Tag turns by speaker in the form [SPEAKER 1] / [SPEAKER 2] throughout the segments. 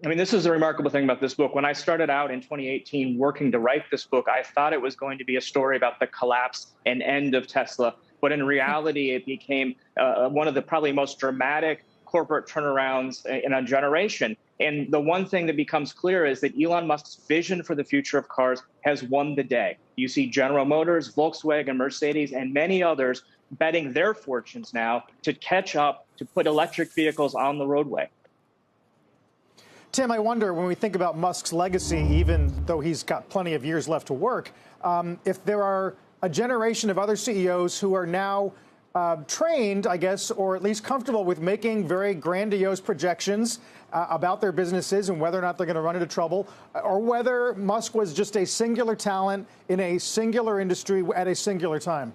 [SPEAKER 1] I mean, this is the remarkable thing about this book. When I started out in 2018 working to write this book, I thought it was going to be a story about the collapse and end of Tesla. But in reality, it became one of the probably most dramatic corporate turnarounds in a generation. And the one thing that becomes clear is that Elon Musk's vision for the future of cars has won the day. You see General Motors, Volkswagen, Mercedes, and many others betting their fortunes now to catch up, to put electric vehicles on the roadway.
[SPEAKER 2] Tim, I wonder, when we think about Musk's legacy, even though he's got plenty of years left to work, if there are a generation of other CEOs who are now trained, I guess, or at least comfortable with making very grandiose projections about their businesses and whether or not they're going to run into trouble, or whether Musk was just a singular talent in a singular industry at a singular time.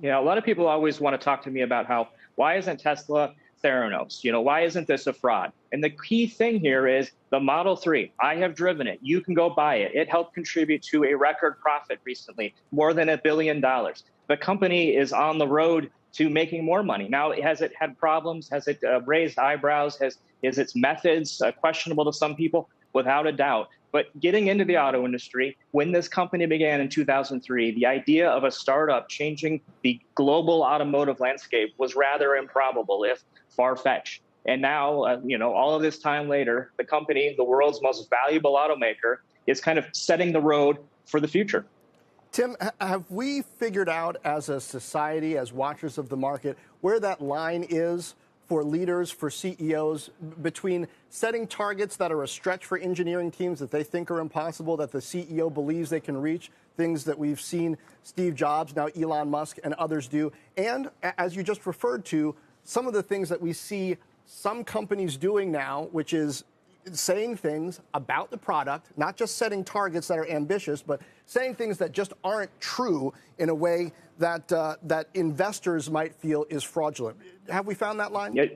[SPEAKER 1] Yeah, a lot of people always want to talk to me about why isn't Tesla Theranos? Why isn't this a fraud? And the key thing here is the Model 3. I have driven it. You can go buy it. It helped contribute to a record profit recently, more than $1 billion. The company is on the road to making more money. Now, has it had problems? Has it raised eyebrows? Is its methods questionable to some people? Without a doubt. But getting into the auto industry, when this company began in 2003, the idea of a startup changing the global automotive landscape was rather improbable, if far-fetched. And now, all of this time later, the company, the world's most valuable automaker, is kind of setting the road for the future.
[SPEAKER 3] Tim, have we figured out as a society, as watchers of the market, where that line is for leaders, for CEOs, between setting targets that are a stretch for engineering teams that they think are impossible, that the CEO believes they can reach, things that we've seen Steve Jobs, now Elon Musk, and others do, and, as you just referred to, some of the things that we see some companies doing now, which is saying things about the product, not just setting targets that are ambitious, but saying things that just aren't true in a way that that investors might feel is fraudulent. Have we found that line?
[SPEAKER 1] Yeah.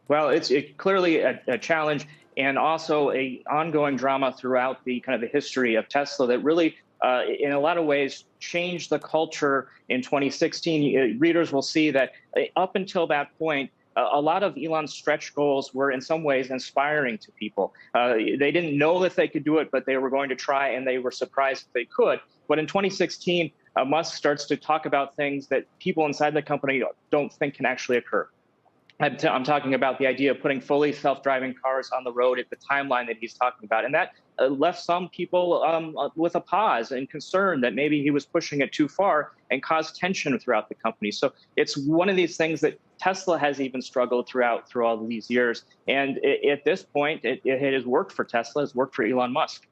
[SPEAKER 1] Well, it's clearly a challenge, and also a ongoing drama throughout the kind of the history of Tesla that really, in a lot of ways, changed the culture in 2016. Readers will see that up until that point, a lot of Elon's stretch goals were in some ways inspiring to people. They didn't know if they could do it, but they were going to try, and they were surprised if they could. But in 2016, Musk starts to talk about things that people inside the company don't think can actually occur. I'm talking about the idea of putting fully self-driving cars on the road at the timeline that he's talking about. And that left some people with a pause and concern that maybe he was pushing it too far and caused tension throughout the company. So it's one of these things that Tesla has even struggled through all of these years. And at this point, it has worked for Tesla, it's worked for Elon Musk.